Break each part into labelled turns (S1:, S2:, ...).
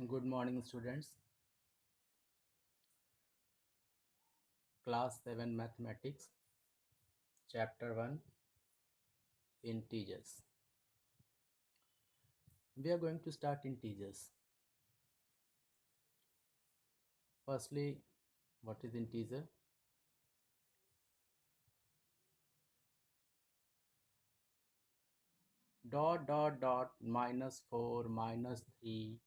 S1: Good morning, students. Class 7 Mathematics, Chapter 1 Integers. We are going to start integers. Firstly, what is integer? Dot dot dot -4 -3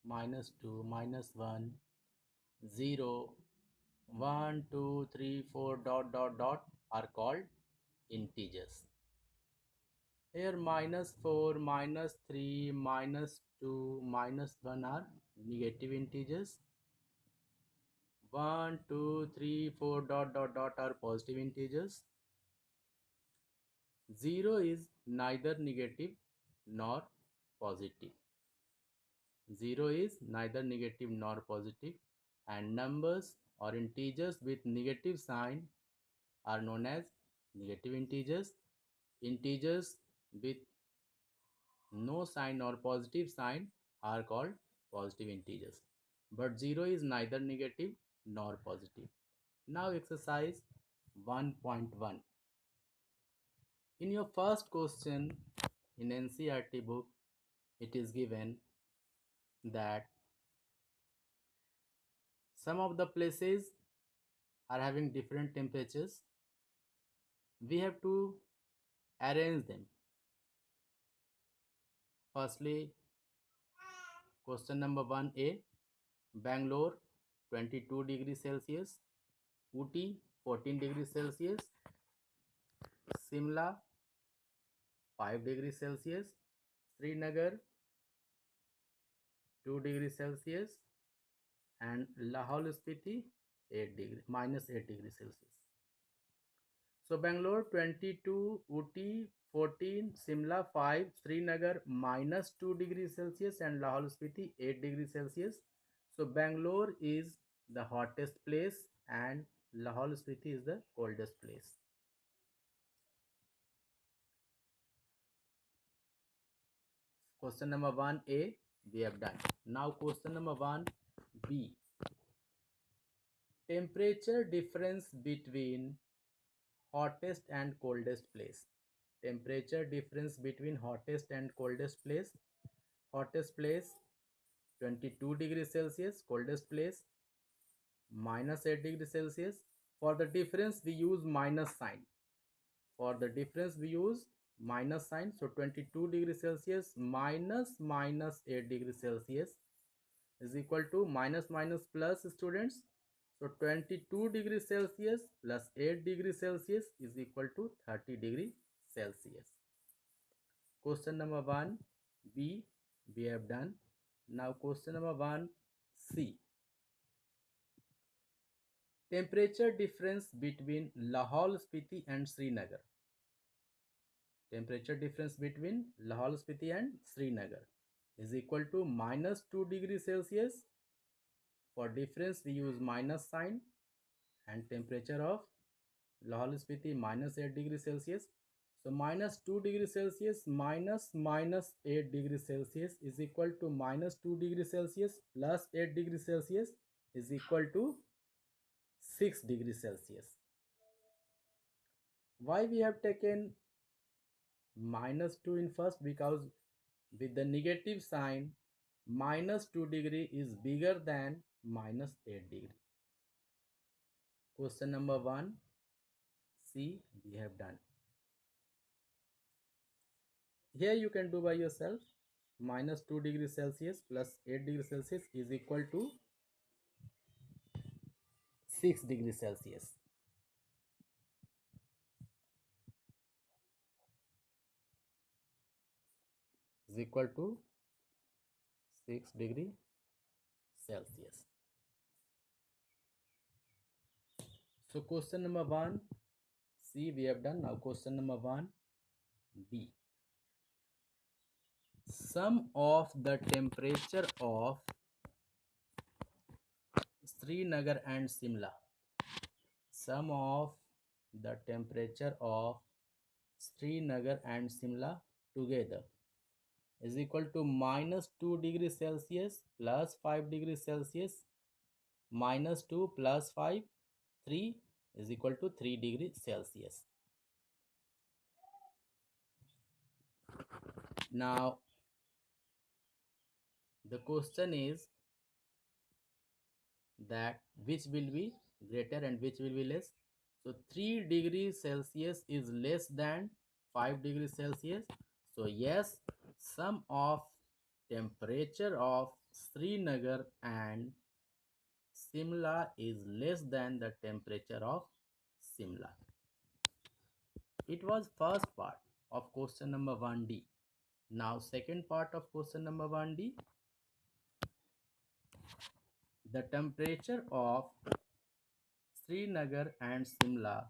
S1: -2 -1 0 1 2 3 4 dot dot dot are called integers. Here -4 -3 -2 -1 are negative integers. 1 2 3 4 dot dot dot are positive integers. 0 is neither negative nor positive. 0 is neither negative nor positive, and numbers or integers with negative sign are known as negative integers. Integers with no sign or positive sign are called positive integers. But 0 is neither negative nor positive. Now exercise 1.1. In your first question in NCERT book, it is given that some of the places are having different temperatures. We have to arrange them. Firstly, question number 1A, Bangalore 22 degrees Celsius, Ooty 14 degrees Celsius, Simla 5 degrees Celsius, Srinagar 2 degrees Celsius, and Lahaul Spiti 8 degrees Celsius. So Bangalore 22, Ooty 14, Simla 5, Srinagar -2 degrees Celsius, and Lahaul Spiti 8 degrees Celsius. So Bangalore is the hottest place and Lahaul Spiti is the coldest place. Question number 1A we have done. Now question number 1B. Temperature difference between hottest and coldest place. Temperature difference between hottest and coldest place. Hottest place 22 degrees Celsius, coldest place -8 degrees Celsius. For the difference we use minus sign. For the difference we use minus sign. So 22 degrees Celsius minus 8 degrees Celsius is equal to minus minus plus, students. So 22 degrees Celsius plus 8 degrees Celsius is equal to 30 degrees Celsius. Question number 1B we have done. Now question number 1C. Temperature difference between Lahaul Spiti and Srinagar. Temperature difference between Lahaul Spiti and Srinagar is equal to -2 degrees Celsius. For difference we use minus sign, and temperature of Lahaul Spiti -8 degrees Celsius. So -2 degrees Celsius minus 8 degrees Celsius is equal to -2 degrees Celsius plus 8 degrees Celsius is equal to 6 degrees Celsius. Why we have taken -2 in first? Because with the negative sign, -2 degree is bigger than -8 degree. Question number 1C we have done. Here you can do by yourself. -2 degrees Celsius plus 8 degrees Celsius is equal to 6 degrees Celsius. Is equal to 6 degree Celsius. So question number 1C we have done. Now question number 1B. Sum of the temperature of Srinagar and Simla. Sum of the temperature of Srinagar and Simla together is equal to minus 2 degrees Celsius plus 5 degrees Celsius minus 2 plus 5, 3 is equal to 3 degrees Celsius. Now the question is that which will be greater and which will be less. So 3 degrees Celsius is less than 5 degrees Celsius. So yes, sum of temperature of Srinagar and Simla is less than the temperature of Simla. It was first part of question number 1D. Now second part of question number 1D. The temperature of Srinagar and Simla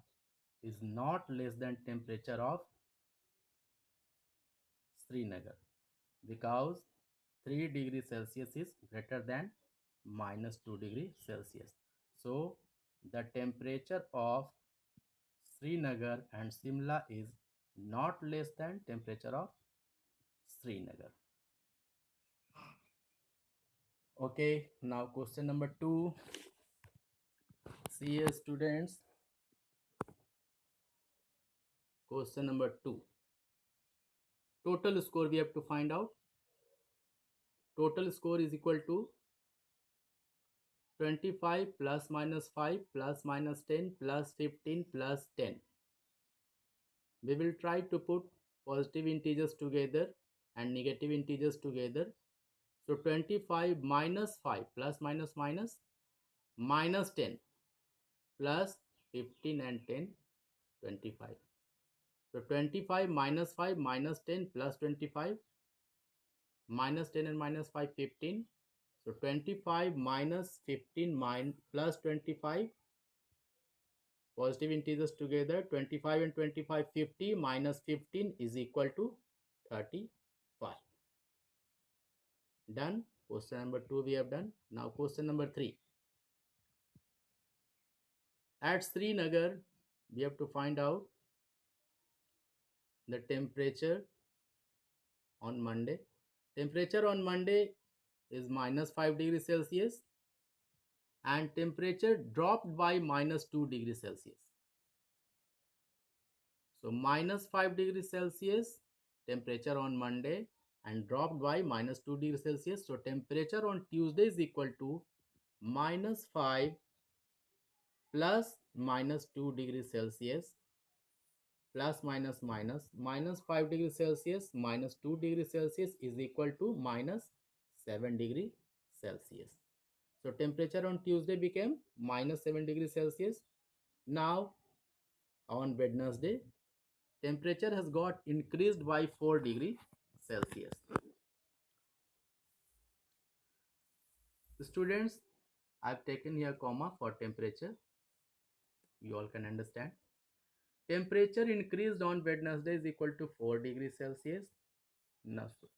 S1: is not less than temperature of Srinagar because 3 degrees Celsius is greater than minus 2 degrees Celsius. So the temperature of Srinagar and Simla is not less than temperature of Srinagar. Okay, now question number 2. See students, question number 2. Total score we have to find out. Total score is equal to 25 plus minus 5 plus minus 10 plus 15 plus 10. We will try to put positive integers together and negative integers together. So 25 minus 5 plus minus minus minus 10 plus 15 and 10, 25. So 25 minus 5 minus 10 plus 25 minus 10 and minus 5, 15. So 25 minus 15 plus 25, positive integers together, 25 and 25, 50 minus 15 is equal to 35. Done. Question number 2 we have done. Now question number 3. At Srinagar, we have to find out the temperature on Monday. Temperature on Monday is minus 5 degrees Celsius and temperature dropped by minus 2 degrees Celsius. So minus 5 degrees Celsius temperature on Monday and dropped by minus 2 degrees Celsius. So temperature on Tuesday is equal to minus 5 plus minus 2 degrees Celsius plus minus minus 5 degrees Celsius minus 2 degrees Celsius is equal to minus 7 degrees Celsius. So temperature on Tuesday became minus 7 degrees Celsius. Now on Wednesday, temperature has got increased by 4 degrees Celsius. Students, I've taken here comma for temperature. You all can understand. Temperature increased on Wednesday is equal to 4 degrees Celsius.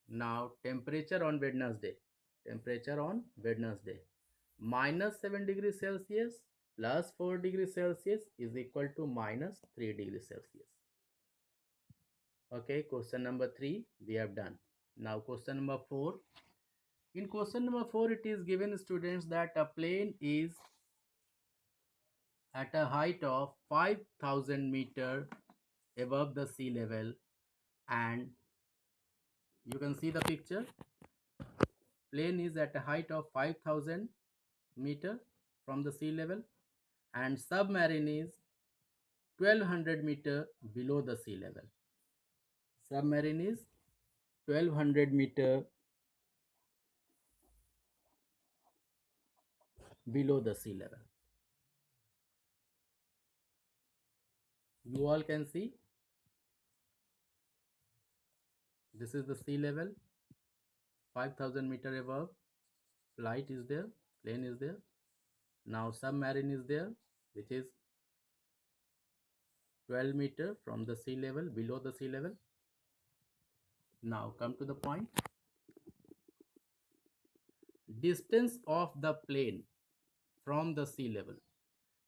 S1: Now temperature on Wednesday. Temperature on Wednesday. Minus 7 degrees Celsius plus 4 degrees Celsius is equal to minus 3 degrees Celsius. Okay, question number 3 we have done. Now question number 4. In question number 4, it is given students that a plane is at a height of 5,000 meter above the sea level, and you can see the picture. Plane is at a height of 5,000 meter from the sea level and submarine is 1200 meter below the sea level. Submarine is 1200 meter below the sea level. You all can see this is the sea level, 5,000 meter above. Flight is there, plane is there. Now submarine is there, which is 12 meter from the sea level, below the sea level. Now come to the point. Distance of the plane from the sea level.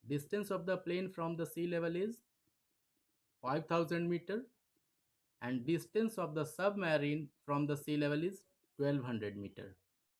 S1: Distance of the plane from the sea level is 5,000 meter and distance of the submarine from the sea level is 1200 meter.